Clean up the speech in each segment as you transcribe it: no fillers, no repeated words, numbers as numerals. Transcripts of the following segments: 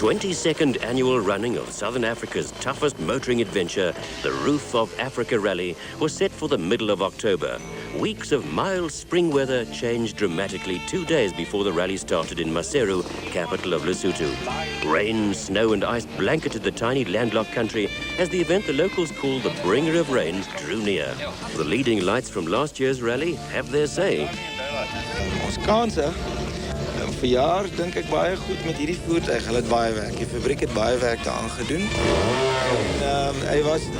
22nd annual running of Southern Africa's toughest motoring adventure, the Roof of Africa Rally, was set for the middle of October. Weeks of mild spring weather changed dramatically 2 days before the rally started in Maseru, capital of Lesotho. Rain, snow and ice blanketed the tiny landlocked country as the event the locals call the Bringer of Rains drew near. The leading lights from last year's rally have their say. Ons kanse verjaar dink ek baie goed met hierdie voertuig. Hulle het baie werk. Die fabriek het baie werk daaraan gedoen.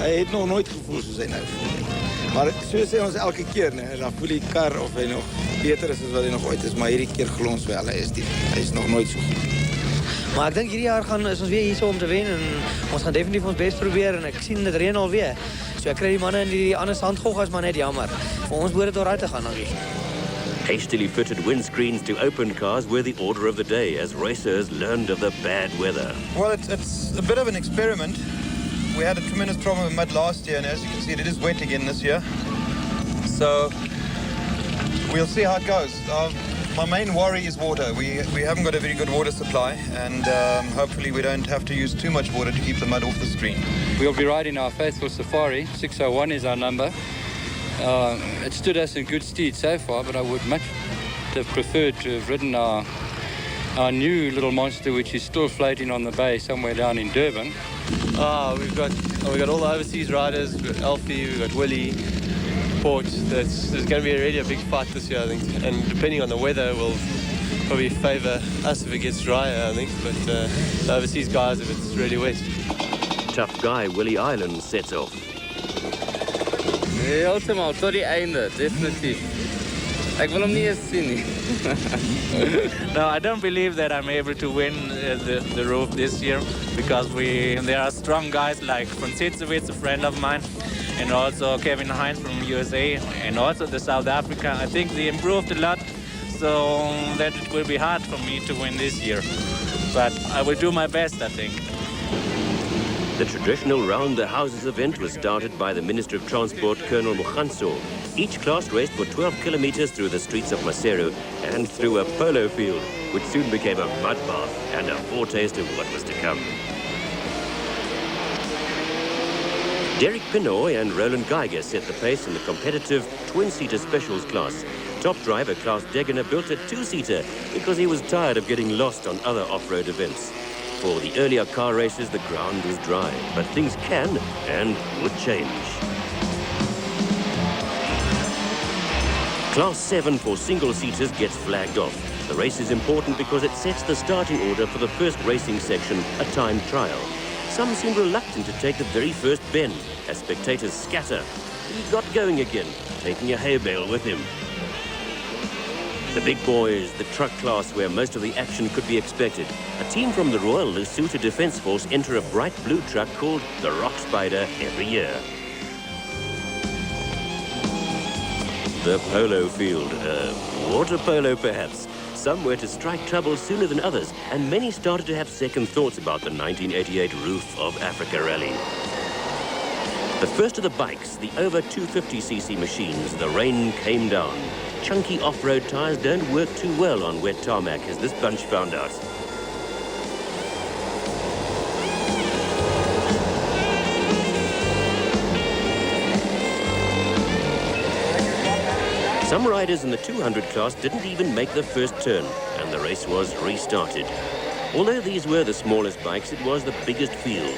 Hy het nog nooit gevoel soos hy nou voel nie. Maar so sê ons elke keer, dan voel die kar of hy nog beter is as wat hy nog ooit is, maar hierdie keer glo ons wel, hy is nog nooit so goed. Maar ek dink hierdie jaar is ons weer hier so om te wen en ons gaan definitief ons best probeer en ek sien dit reën alweer. So ek kry die manne in die ander sandgoggas maar net jammer. Vir ons behoort dit alright te gaan, dankie. Hastily fitted windscreens to open cars were the order of the day as racers learned of the bad weather. Well, it's a bit of an experiment. We had a tremendous problem with mud last year, and as you can see, it is wet again this year. So we'll see how it goes. My main worry is water. We haven't got a very good water supply, and hopefully we don't have to use too much water to keep the mud off the screen. We'll be riding our faithful Safari. 601 is our number. It stood us in good stead so far, but I would much have preferred to have ridden our new little monster, which is still floating on the bay somewhere down in Durban. We've got all the overseas riders. We've got Alfie, we've got Willie, Port. There's going to be really a big fight this year, I think. And depending on the weather, will probably favour us if it gets drier, I think. But the overseas guys if it's really wet. Tough guy Willie Island sets off. Heeltemal tot die einde, definitief. Ek wil hom nie eens sien nie. No, I don't believe that I'm able to win the roof this year because there are strong guys like Franciscovitz, a friend of mine, and also Kevin Hines from USA, and also the South Africa. I think they improved a lot, so that it will be hard for me to win this year. But I will do my best, I think. The traditional Round the Houses event was started by the Minister of Transport, Colonel Mukhanso. Each class raced for 12 kilometers through the streets of Maseru and through a polo field, which soon became a mud bath and a foretaste of what was to come. Derek Pinoy and Roland Geiger set the pace in the competitive twin-seater specials class. Top driver Klaus Degener built a two-seater because he was tired of getting lost on other off-road events. For the earlier car races, the ground was dry, but things can and would change. Class 7 for single-seaters gets flagged off. The race is important because it sets the starting order for the first racing section, a timed trial. Some seem reluctant to take the very first bend as spectators scatter. He got going again, taking a hay bale with him. The big boys, the truck class where most of the action could be expected. A team from the Royal Lesotho Defence Force enter a bright blue truck called the Rock Spider every year. The polo field, water polo perhaps. Some were to strike trouble sooner than others, and many started to have second thoughts about the 1988 Roof of Africa Rally. The first of the bikes, the over 250cc machines, the rain came down. Chunky off-road tyres don't work too well on wet tarmac, as this bunch found out. Some riders in the 200 class didn't even make the first turn, and the race was restarted. Although these were the smallest bikes, it was the biggest field.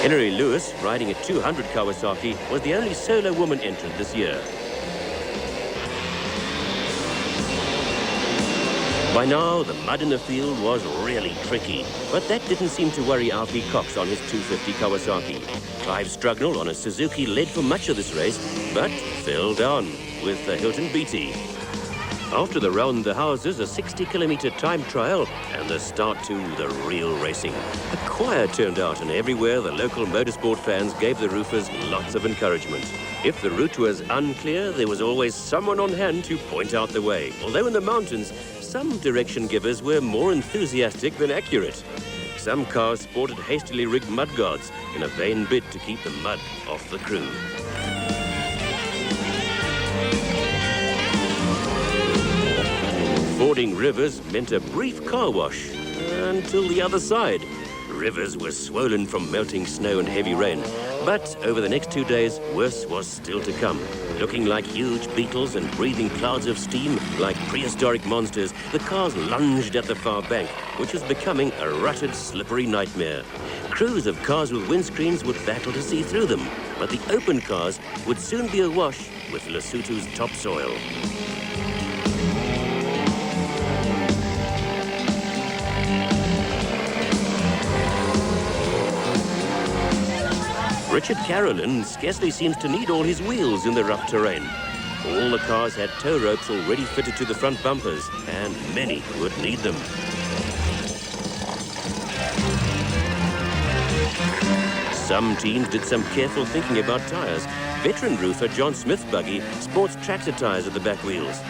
Hilary Lewis, riding a 200 Kawasaki, was the only solo woman entrant this year. By now, the mud in the field was really tricky, but that didn't seem to worry Alfie Cox on his 250 Kawasaki. Clive Strugnell on a Suzuki led for much of this race, but fell down with Hilton Beattie. After the Round the Houses, a 60-kilometer time trial and the start to the real racing. A choir turned out, and everywhere the local motorsport fans gave the roofers lots of encouragement. If the route was unclear, there was always someone on hand to point out the way. Although in the mountains, some direction givers were more enthusiastic than accurate. Some cars sported hastily rigged mudguards in a vain bid to keep the mud off the crew. Fording rivers meant a brief car wash until the other side. Rivers were swollen from melting snow and heavy rain. But over the next 2 days, worse was still to come. Looking like huge beetles and breathing clouds of steam like prehistoric monsters, the cars lunged at the far bank, which was becoming a rutted, slippery nightmare. Crews of cars with windscreens would battle to see through them, but the open cars would soon be awash with Lesotho's topsoil. Richard Carolyn scarcely seems to need all his wheels in the rough terrain. All the cars had tow ropes already fitted to the front bumpers, and many would need them. Some teams did some careful thinking about tyres. Veteran roofer John Smith's buggy sports tractor tyres at the back wheels.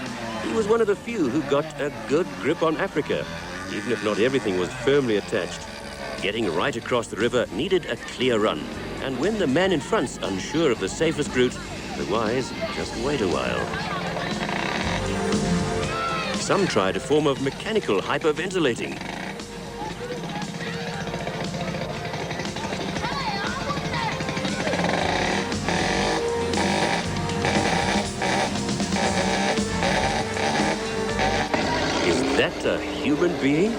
He was one of the few who got a good grip on Africa, even if not everything was firmly attached. Getting right across the river needed a clear run. And when the man in front's unsure of the safest route, the wise just wait a while. Some tried a form of mechanical hyperventilating. Is that a human being?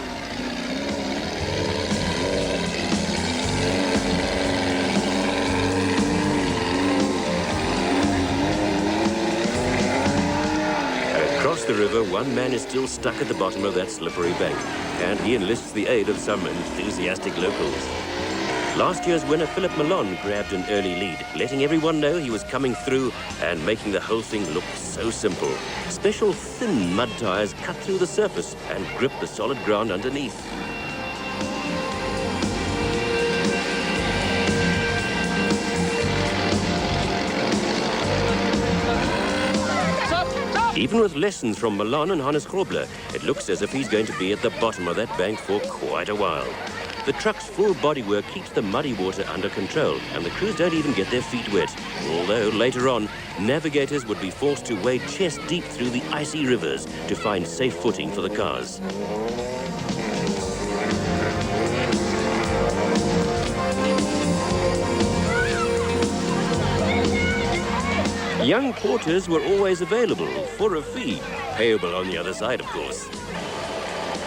Across the river, one man is still stuck at the bottom of that slippery bank, and he enlists the aid of some enthusiastic locals. Last year's winner, Philip Malone, grabbed an early lead, letting everyone know he was coming through and making the whole thing look so simple. Special thin mud tyres cut through the surface and grip the solid ground underneath. Even with lessons from Milan and Hannes Grobler, it looks as if he's going to be at the bottom of that bank for quite a while. The truck's full bodywork keeps the muddy water under control, and the crews don't even get their feet wet. Although later on, navigators would be forced to wade chest deep through the icy rivers to find safe footing for the cars. Young porters were always available for a fee, payable on the other side, of course.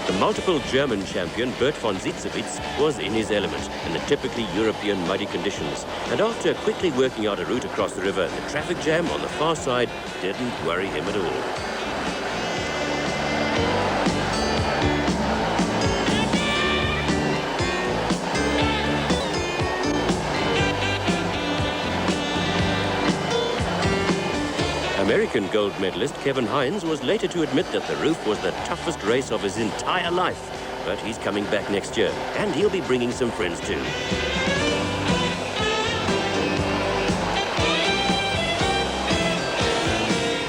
The multiple German champion Bert von Zitzewitz was in his element in the typically European muddy conditions, and after quickly working out a route across the river, the traffic jam on the far side didn't worry him at all. American gold medalist Kevin Hines was later to admit that the roof was the toughest race of his entire life. But he's coming back next year, and he'll be bringing some friends too.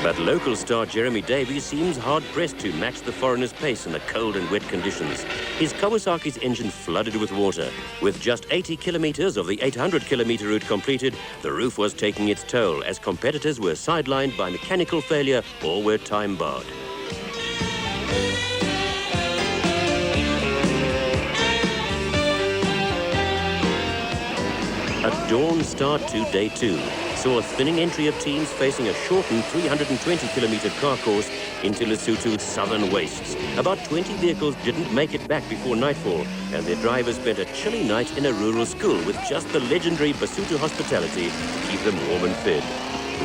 But local star Jeremy Davies seems hard-pressed to match the foreigner's pace in the cold and wet conditions. His Kawasaki's engine flooded with water. With just 80 kilometers of the 800-kilometer route completed, the roof was taking its toll as competitors were sidelined by mechanical failure or were time-barred. A dawn start to day two saw a thinning entry of teams facing a shortened 320-kilometer car course into Lesotho's southern wastes. About 20 vehicles didn't make it back before nightfall, and their drivers spent a chilly night in a rural school with just the legendary Basotho hospitality to keep them warm and fed.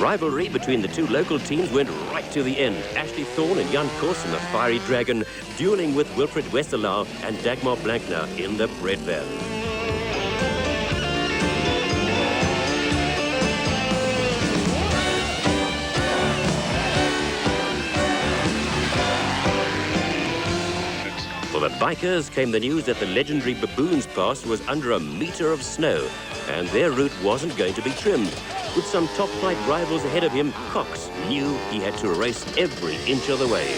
Rivalry between the two local teams went right to the end. Ashley Thorne and Jan Kors in the Fiery Dragon, dueling with Wilfred Westerlau and Dagmar Blankner in the Bread Van. For the bikers came the news that the legendary Baboons Pass was under a meter of snow, and their route wasn't going to be trimmed. With some top-flight rivals ahead of him, Cox knew he had to race every inch of the way.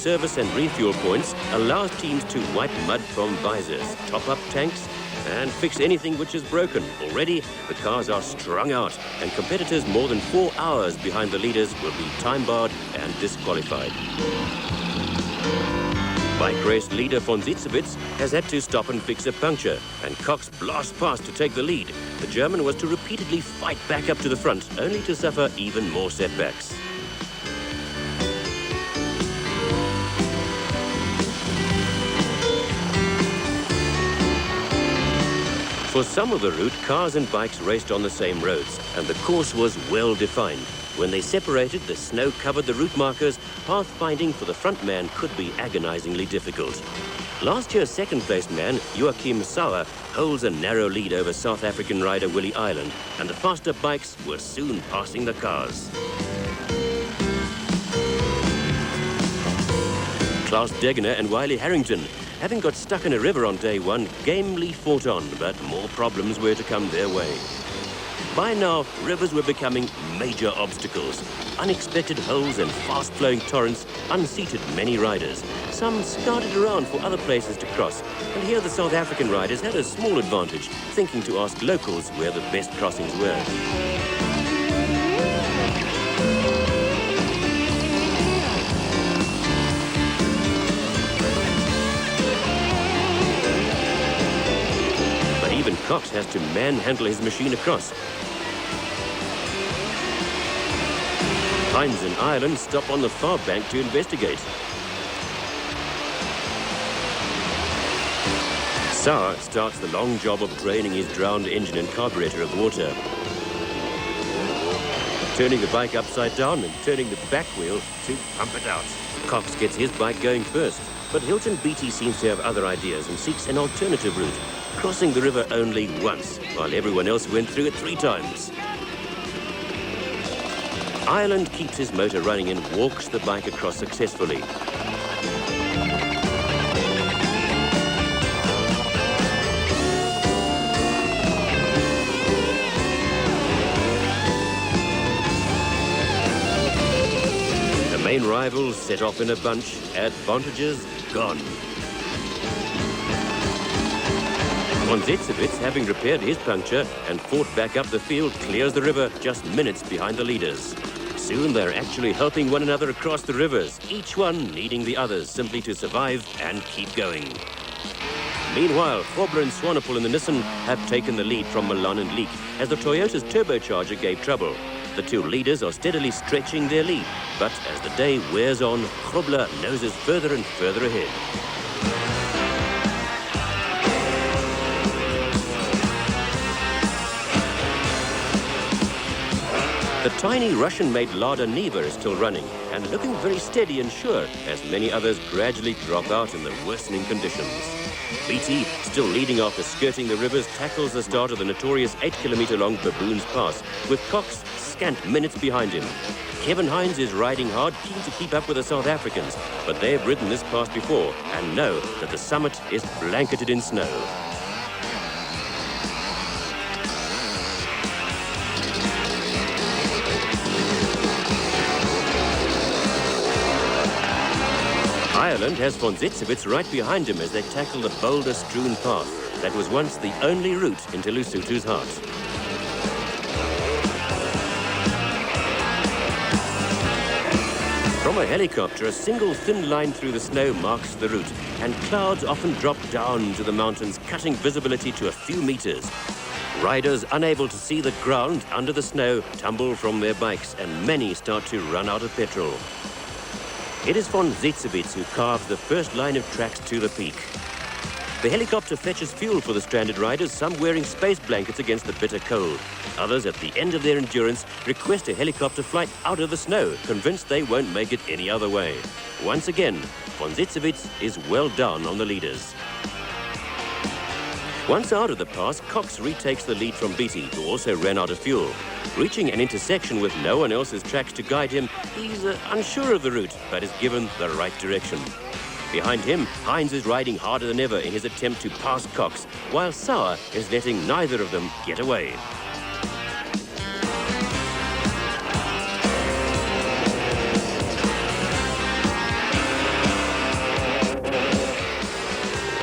service and refuel points allows teams to wipe mud from visors, top up tanks, and fix anything which is broken. Already, the cars are strung out, and competitors more than 4 hours behind the leaders will be time-barred and disqualified. Bike race leader von Zitzewitz has had to stop and fix a puncture, and Cox blasts past to take the lead. The German was to repeatedly fight back up to the front, only to suffer even more setbacks. For some of the route, cars and bikes raced on the same roads, and the course was well defined. When they separated, the snow covered the route markers. Pathfinding for the front man could be agonizingly difficult. Last year's second-placed man, Joachim Sauer, holds a narrow lead over South African rider Willie Ireland, and the faster bikes were soon passing the cars. Klaus Degener and Wiley Harrington, having got stuck in a river on day one, gamely fought on, but more problems were to come their way. By now, rivers were becoming major obstacles. Unexpected holes and fast-flowing torrents unseated many riders. Some scouted around for other places to cross, and here the South African riders had a small advantage, thinking to ask locals where the best crossings were. Even Cox has to manhandle his machine across. Hines and Ireland stop on the far bank to investigate. Sauer starts the long job of draining his drowned engine and carburetor of water. Turning the bike upside down and turning the back wheel to pump it out. Cox gets his bike going first, but Hilton Beattie seems to have other ideas and seeks an alternative route, crossing the river only once, while everyone else went through it 3 times. Ireland keeps his motor running and walks the bike across successfully. The main rivals set off in a bunch, advantages gone. Von Zitzewitz, having repaired his puncture and fought back up the field, clears the river just minutes behind the leaders. Soon they're actually helping one another across the rivers, each one needing the others simply to survive and keep going. Meanwhile, Grobler and Swanepoel in the Nissan have taken the lead from Milan and Leek as the Toyota's turbocharger gave trouble. The 2 leaders are steadily stretching their lead, but as the day wears on, Grobler noses further and further ahead. The tiny Russian-made Lada Niva is still running and looking very steady and sure as many others gradually drop out in the worsening conditions. Beattie, still leading after skirting the rivers, tackles the start of the notorious 8-kilometer-long Baboons Pass, with Cox scant minutes behind him. Kevin Hines is riding hard, keen to keep up with the South Africans, but they've ridden this pass before and know that the summit is blanketed in snow. Ireland has von Zitzewitz right behind him as they tackle the boulder-strewn path that was once the only route into Lesotho's heart. From a helicopter, a single thin line through the snow marks the route, and clouds often drop down to the mountains, cutting visibility to a few meters. Riders unable to see the ground under the snow tumble from their bikes, and many start to run out of petrol. It is von Zitzewitz who carves the first line of tracks to the peak. The helicopter fetches fuel for the stranded riders, some wearing space blankets against the bitter cold. Others, at the end of their endurance, request a helicopter flight out of the snow, convinced they won't make it any other way. Once again, von Zitzewitz is well down on the leaders. Once out of the pass, Cox retakes the lead from Beattie, who also ran out of fuel. Reaching an intersection with no one else's tracks to guide him, he's unsure of the route, but is given the right direction. Behind him, Hines is riding harder than ever in his attempt to pass Cox, while Sauer is letting neither of them get away.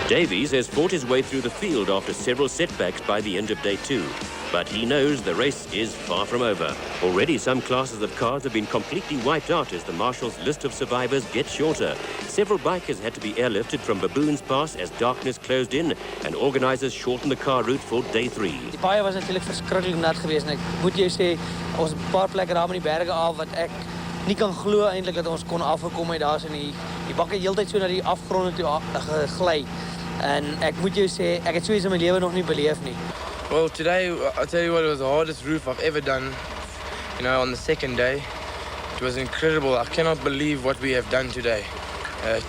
Davies has fought his way through the field after several setbacks by the end of day 2. But he knows the race is far from over. Already some classes of cars have been completely wiped out as the Marshal's list of survivors gets shorter. Several bikers had to be airlifted from Baboons Pass as darkness closed in, and organisers shortened the car route for day 3. Die baie was natuurlijk verschrikkelijk nat geweest en ek moet jou sê, ons 'n paar plekke daar met die berge af wat ek nie kan glo eintlik dat ons kon afgekom het daar so in die bakke heeltyd so na die afgronde toe gegly. En ek moet jou sê, ek het so iets in my lewe nog nie beleef nie. Well, today, I'll tell you what, it was the hardest roof I've ever done, you know, on the second day. It was incredible. I cannot believe what we have done today.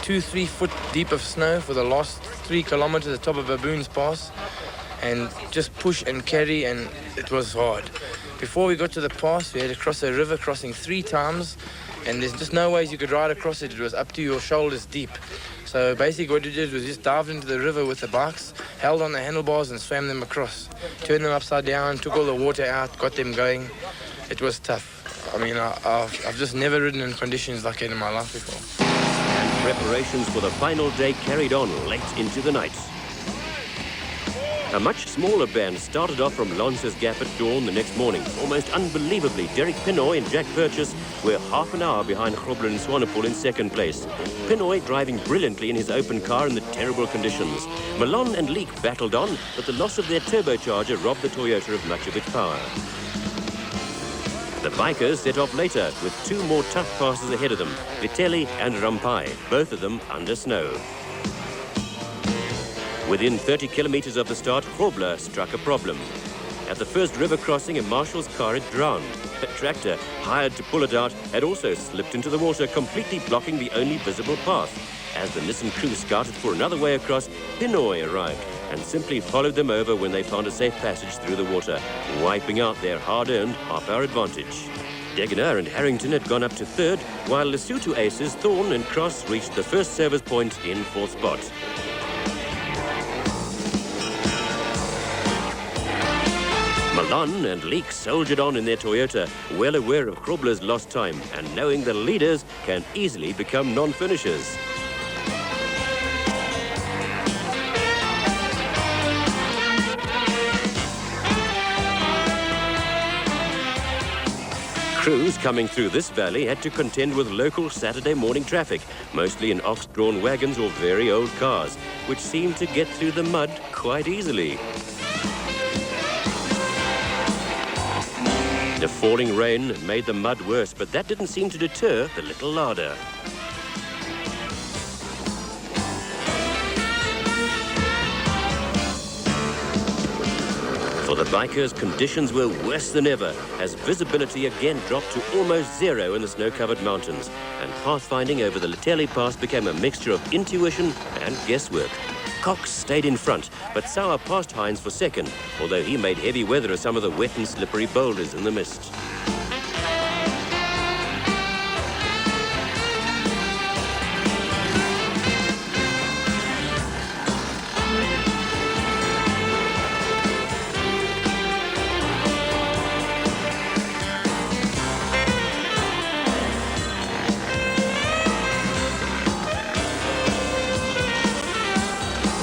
2-3 foot deep of snow for the last 3 kilometers at the top of Baboons Pass, and just push and carry, and it was hard. Before we got to the pass, we had to cross a river, crossing 3 times, and there's just no ways you could ride across it. It was up to your shoulders deep. So basically what we did was just dived into the river with the bikes, held on the handlebars and swam them across. Turned them upside down, took all the water out, got them going. It was tough. I mean, I've just never ridden in conditions like it in my life before. And preparations for the final day carried on late into the night. A much smaller band started off from Lance's Gap at dawn the next morning. Almost unbelievably, Derek Pinoy and Jack Purchase were half an hour behind Grobler and Swanepoel in second place. Pinoy driving brilliantly in his open car in the terrible conditions. Malone and Leek battled on, but the loss of their turbocharger robbed the Toyota of much of its power. The bikers set off later with 2 more tough passes ahead of them, Vitelli and Rampai, both of them under snow. Within 30 kilometers of the start, Grobler struck a problem. At the first river crossing, a Marshal's car had drowned. A tractor, hired to pull it out, had also slipped into the water, completely blocking the only visible path. As the Nissan crew scouted for another way across, Pinoy arrived and simply followed them over when they found a safe passage through the water, wiping out their hard-earned half-hour advantage. Degener and Harrington had gone up to 3rd, while Lesotho aces Thorne and Cross reached the first service point in 4th spot. Malone and Leek soldiered on in their Toyota, well aware of Grobler's lost time and knowing the leaders can easily become non-finishers. Crews coming through this valley had to contend with local Saturday morning traffic, mostly in ox-drawn wagons or very old cars, which seemed to get through the mud quite easily. The falling rain made the mud worse, but that didn't seem to deter the little larder. For the bikers, conditions were worse than ever, as visibility again dropped to almost 0 in the snow-covered mountains, and pathfinding over the Litelli Pass became a mixture of intuition and guesswork. Cox stayed in front, but Sauer passed Hines for second, although he made heavy weather of some of the wet and slippery boulders in the mist.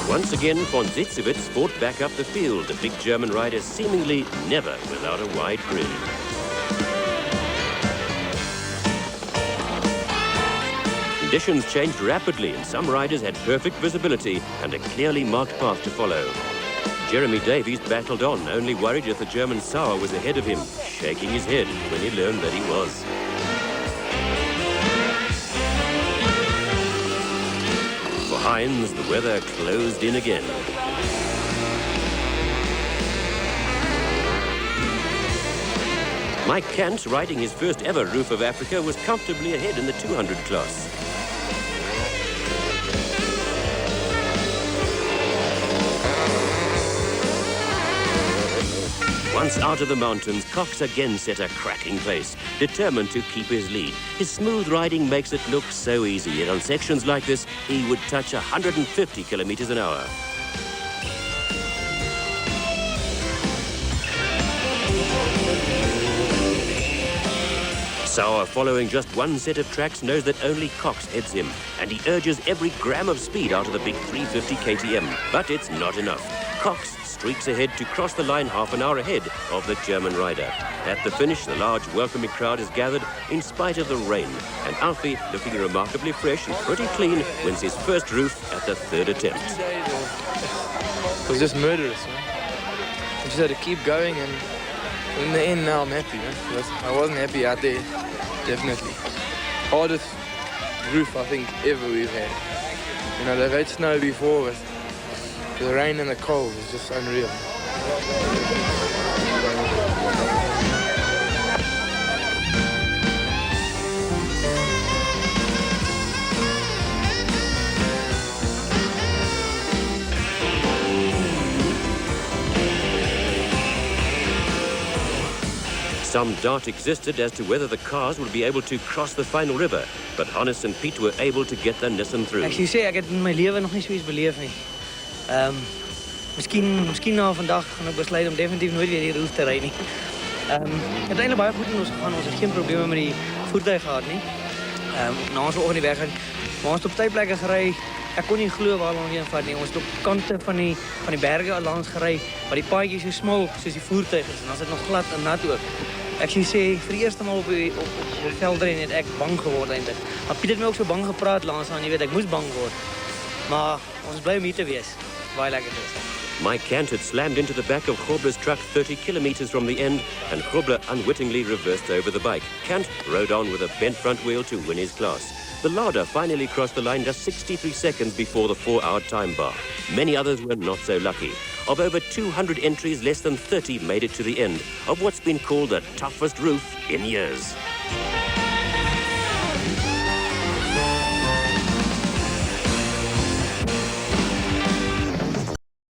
Once again, von Zitzewitz fought back up the field, the big German rider seemingly never without a wide grin. Conditions changed rapidly and some riders had perfect visibility and a clearly marked path to follow. Jeremy Davies battled on, only worried if the German Sauer was ahead of him, shaking his head when he learned that he was. For Hines, the weather closed in again. Mike Kant, riding his first ever Roof of Africa, was comfortably ahead in the 200 class. Once out of the mountains, Cox again set a cracking pace, determined to keep his lead. His smooth riding makes it look so easy, yet on sections like this, he would touch 150 kilometers an hour. Sauer, following just one set of tracks, knows that only Cox heads him, and he urges every gram of speed out of the big 350 KTM. But it's not enough. Cox streaks ahead to cross the line half an hour ahead of the German rider. At the finish, the large welcoming crowd is gathered in spite of the rain, and Alfie, looking remarkably fresh and pretty clean, wins his first roof at the third attempt. It was just murderous, man. I just had to keep going, and in the end now I'm happy, man. I wasn't happy out there, definitely. Hardest roof I think ever we've had. You know, they've had snow before, but the rain and the cold is just unreal. Some doubt existed as to whether the cars would be able to cross the final river, but Hannes and Piet were able to get the Nissan through. Ek sê ek het in my lewe nog nie so iets beleef nie. Miskien na vandag gaan ek besluit om definitief nooit weer die roef te ry nie. Uiteindelik baie goed in ons gegaan. Ons het geen probleme met die voertuig gehad nie. Na ons oggend die weg gaan, maar ons het op tydplekke gery. Ek kon nie glo waar ons heen vat nie. Ons het op kante van die berge langs gery, maar die paadjies so smal soos die voertuig is en ons het nog glad en nat ook. Ek sê vir die eerste maal op die veldrein het ek bang geword eintlik. Maar Piet het my ook so bang gepraat langs aan, jy weet, ek moes bang word. Maar ons bly om hier te wees. Baie lekker te wees. Mike Kant had slammed into the back of Grobler's truck 30 kilometers from the end, and Grobler unwittingly reversed over the bike. Kant rode on with a bent front wheel to win his class. The Lauda finally crossed the line just 63 seconds before the 4-hour time bar. Many others were not so lucky. Of over 200 entries, less than 30 made it to the end of what's been called the toughest roof in years.